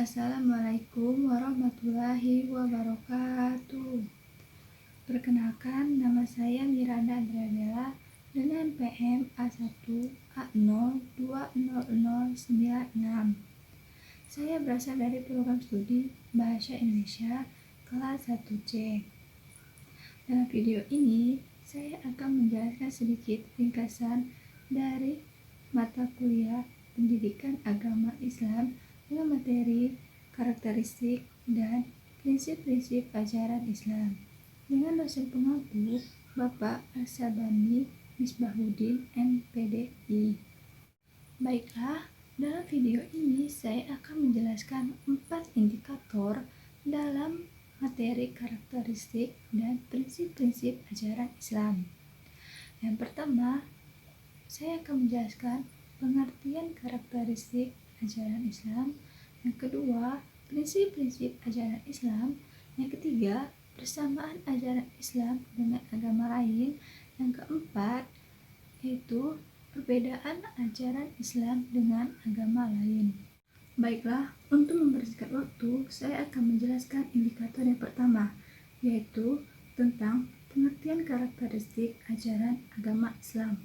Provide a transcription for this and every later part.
Assalamualaikum warahmatullahi wabarakatuh. Perkenalkan, nama saya Miranda Andreadela dengan PM A1A020096. Saya berasal dari program studi Bahasa Indonesia kelas 1C. Dalam video ini, saya akan menjelaskan sedikit ringkasan dari mata kuliah Pendidikan Agama Islam dengan materi karakteristik dan prinsip-prinsip ajaran Islam dengan dosen pengampu Bapak Al-Sabani Misbahuddin MPDI. Baiklah, dalam video ini saya akan menjelaskan 4 indikator dalam materi karakteristik dan prinsip-prinsip ajaran Islam. Yang pertama, saya akan menjelaskan pengertian karakteristik ajaran Islam. Yang kedua, prinsip-prinsip ajaran Islam. Yang ketiga, persamaan ajaran Islam dengan agama lain. Yang keempat, yaitu perbedaan ajaran Islam dengan agama lain. Baiklah, untuk mempersingkat waktu, saya akan menjelaskan indikator yang pertama, yaitu tentang pengertian karakteristik ajaran agama Islam.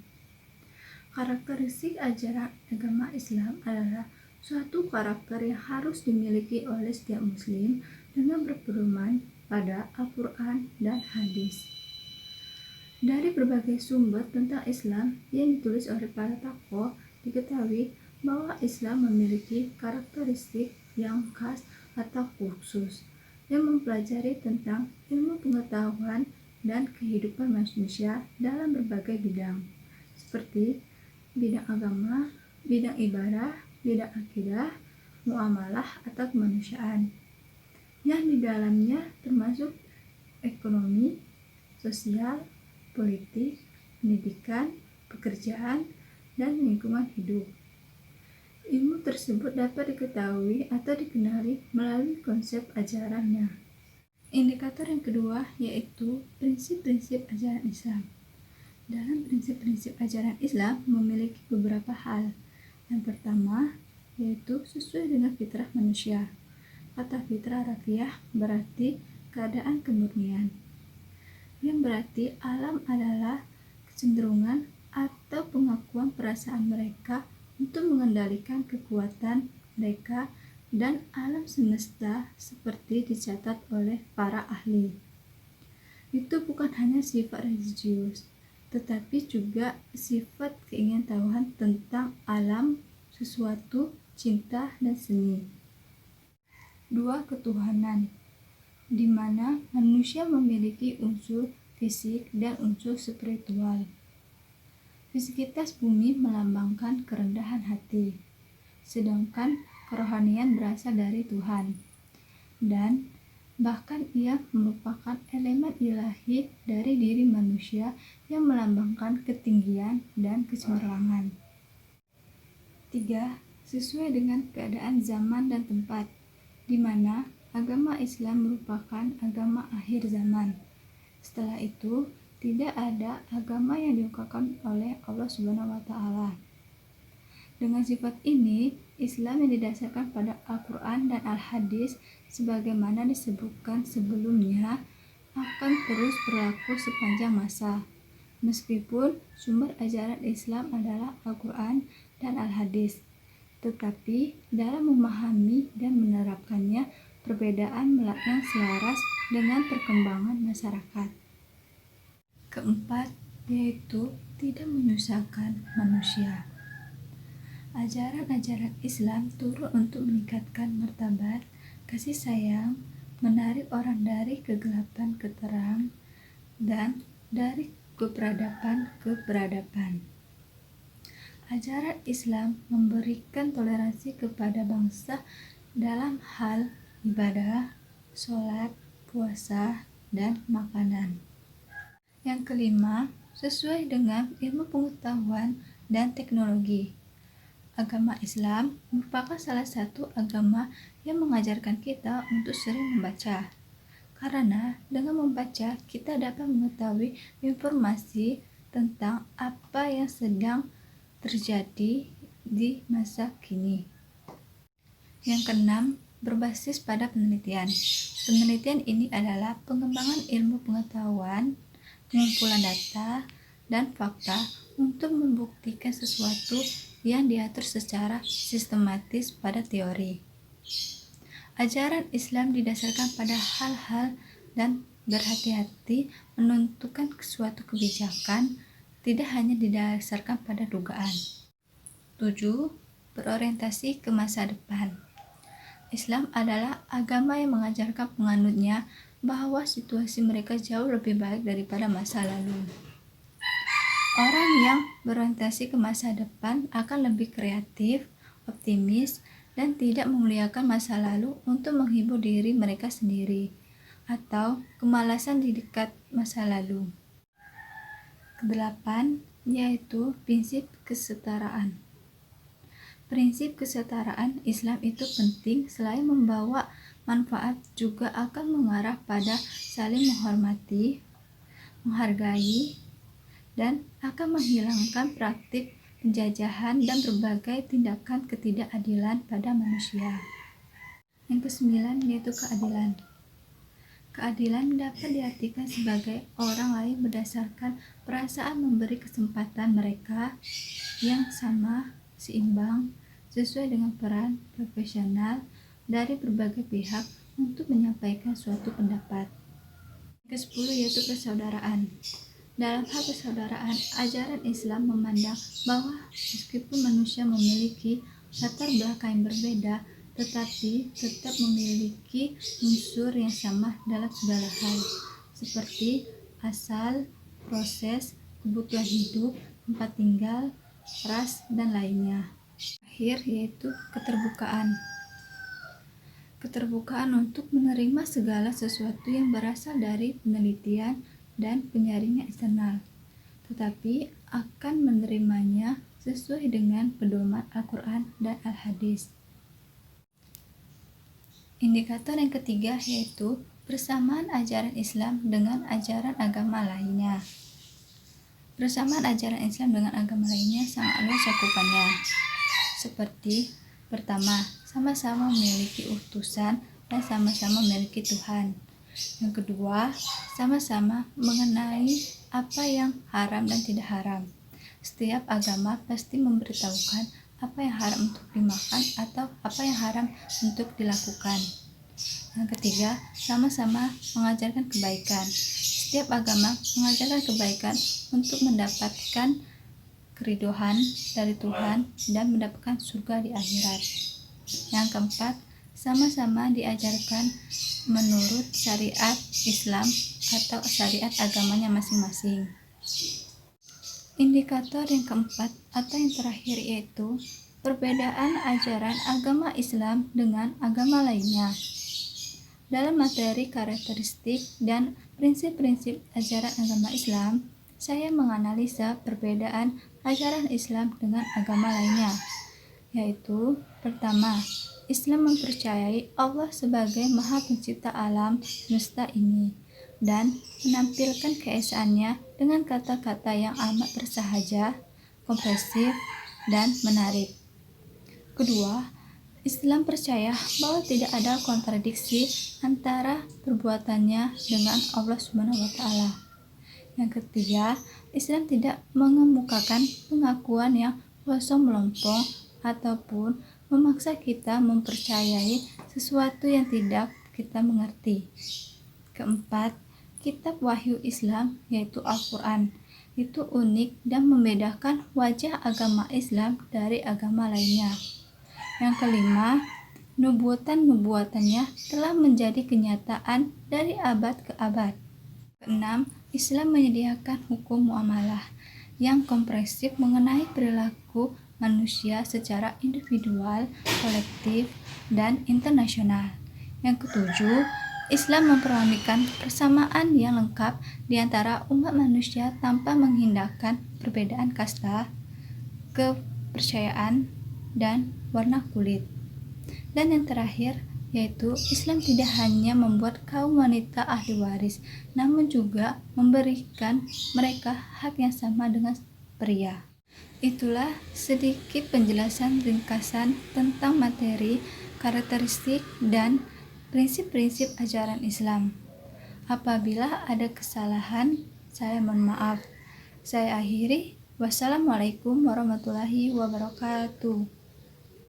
Karakteristik ajaran agama Islam adalah suatu karakter yang harus dimiliki oleh setiap muslim dengan berpedoman pada Al-Quran dan hadis. Dari berbagai sumber tentang Islam yang ditulis oleh para tokoh, diketahui bahwa Islam memiliki karakteristik yang khas atau khusus yang mempelajari tentang ilmu pengetahuan dan kehidupan manusia dalam berbagai bidang, seperti bidang agama, bidang ibadah, bidang akidah, muamalah atau kemanusiaan, yang di dalamnya termasuk ekonomi, sosial, politik, pendidikan, pekerjaan, dan lingkungan hidup. Ilmu tersebut dapat diketahui atau dikenali melalui konsep ajarannya. Indikator yang kedua yaitu prinsip-prinsip ajaran Islam. Dalam prinsip-prinsip ajaran Islam memiliki beberapa hal. Yang pertama, yaitu sesuai dengan fitrah manusia. Kata fitrah rafiah berarti keadaan kemurnian, yang berarti alam adalah kecenderungan atau pengakuan perasaan mereka untuk mengendalikan kekuatan mereka dan alam semesta seperti dicatat oleh para ahli. Itu bukan hanya sifat religius, tetapi juga sifat keingintahuan tentang alam, sesuatu, cinta, dan seni. 2. Ketuhanan, di mana manusia memiliki unsur fisik dan unsur spiritual. Fisikitas bumi melambangkan kerendahan hati, sedangkan kerohanian berasal dari Tuhan, dan bahkan ia merupakan elemen ilahi dari diri manusia yang melambangkan ketinggian dan kecemerlangan. 3. Sesuai dengan keadaan zaman dan tempat, di mana agama Islam merupakan agama akhir zaman. Setelah itu, tidak ada agama yang diungkapkan oleh Allah SWT. Dengan sifat ini, Islam yang didasarkan pada Al-Quran dan Al-Hadis sebagaimana disebutkan sebelumnya akan terus berlaku sepanjang masa, meskipun sumber ajaran Islam adalah Al-Quran dan Al-Hadis, tetapi dalam memahami dan menerapkannya perbedaan yang selaras dengan perkembangan masyarakat. Keempat, yaitu tidak menyusahkan manusia. Ajaran-ajaran Islam turut untuk meningkatkan martabat, kasih sayang, menarik orang dari kegelapan ke terang, dan dari keperadaban ke peradaban. Ajaran Islam memberikan toleransi kepada bangsa dalam hal ibadah, sholat, puasa, dan makanan. Yang kelima, sesuai dengan ilmu pengetahuan dan teknologi. Agama Islam merupakan salah satu agama yang mengajarkan kita untuk sering membaca. Karena dengan membaca kita dapat mengetahui informasi tentang apa yang sedang terjadi di masa kini. Yang keenam, berbasis pada penelitian. Penelitian ini adalah pengembangan ilmu pengetahuan, pengumpulan data, dan fakta untuk membuktikan sesuatu yang diatur secara sistematis pada teori. Ajaran Islam didasarkan pada hal-hal dan berhati-hati menentukan suatu kebijakan, tidak hanya didasarkan pada dugaan. 7. Berorientasi ke masa depan. Islam adalah agama yang mengajarkan penganutnya bahwa situasi mereka jauh lebih baik daripada masa lalu. Orang yang berorientasi ke masa depan akan lebih kreatif, optimis, dan tidak memuliakan masa lalu untuk menghibur diri mereka sendiri atau kemalasan di dekat masa lalu. Kedelapan, yaitu prinsip kesetaraan. Prinsip kesetaraan Islam itu penting selain membawa manfaat juga akan mengarah pada saling menghormati, menghargai, dan akan menghilangkan praktik penjajahan dan berbagai tindakan ketidakadilan pada manusia. Yang kesembilan, yaitu keadilan. Keadilan dapat diartikan sebagai orang lain berdasarkan perasaan memberi kesempatan mereka yang sama, seimbang, sesuai dengan peran profesional dari berbagai pihak untuk menyampaikan suatu pendapat. Ke-10, yaitu persaudaraan. Dalam hal persaudaraan, ajaran Islam memandang bahwa meskipun manusia memiliki latar belakang yang berbeda, tetapi tetap memiliki unsur yang sama dalam segala hal, seperti asal, proses, kebutuhan hidup, tempat tinggal, ras, dan lainnya. Akhir, yaitu keterbukaan. Keterbukaan untuk menerima segala sesuatu yang berasal dari penelitian dan penyaringan eksternal, tetapi akan menerimanya sesuai dengan pedoman Al-Quran dan Al-Hadis. Indikator yang ketiga yaitu persamaan ajaran Islam dengan ajaran agama lainnya. Persamaan ajaran Islam dengan agama lainnya sangat luas cakupannya. Seperti pertama, sama-sama memiliki utusan dan sama-sama memiliki Tuhan. Yang kedua, sama-sama mengenai apa yang haram dan tidak haram. Setiap agama pasti memberitahukan apa yang haram untuk dimakan atau apa yang haram untuk dilakukan. Yang ketiga, sama-sama mengajarkan kebaikan. Setiap agama mengajarkan kebaikan untuk mendapatkan keridhaan dari Tuhan dan mendapatkan surga di akhirat. Yang keempat, sama-sama diajarkan menurut syariat Islam atau syariat agamanya masing-masing. Indikator yang keempat atau yang terakhir yaitu perbedaan ajaran agama Islam dengan agama lainnya. Dalam materi karakteristik dan prinsip-prinsip ajaran agama Islam, saya menganalisa perbedaan ajaran Islam dengan agama lainnya, yaitu pertama, Islam mempercayai Allah sebagai Maha Pencipta alam semesta ini dan menampilkan keesaannya dengan kata-kata yang amat bersahaja, komprehensif, dan menarik. Kedua, Islam percaya bahwa tidak ada kontradiksi antara perbuatannya dengan Allah Subhanahu wa Ta'ala. Yang ketiga, Islam tidak mengemukakan pengakuan yang kosong melompong ataupun memaksa kita mempercayai sesuatu yang tidak kita mengerti. Keempat, kitab wahyu Islam yaitu Al-Quran itu unik dan membedakan wajah agama Islam dari agama lainnya. Yang kelima, nubuatan-nubuatannya telah menjadi kenyataan dari abad ke abad. Keenam, Islam menyediakan hukum muamalah yang komprehensif mengenai perilaku manusia secara individual, kolektif, dan internasional. Yang ketujuh, Islam memperolehkan persamaan yang lengkap di antara umat manusia tanpa menghindarkan perbedaan kasta, kepercayaan, dan warna kulit. Dan yang terakhir, yaitu Islam tidak hanya membuat kaum wanita ahli waris, namun juga memberikan mereka hak yang sama dengan pria. Itulah sedikit penjelasan ringkasan tentang materi karakteristik, dan prinsip-prinsip ajaran Islam. Apabila ada kesalahan, saya mohon maaf. Saya akhiri. Wassalamualaikum warahmatullahi wabarakatuh.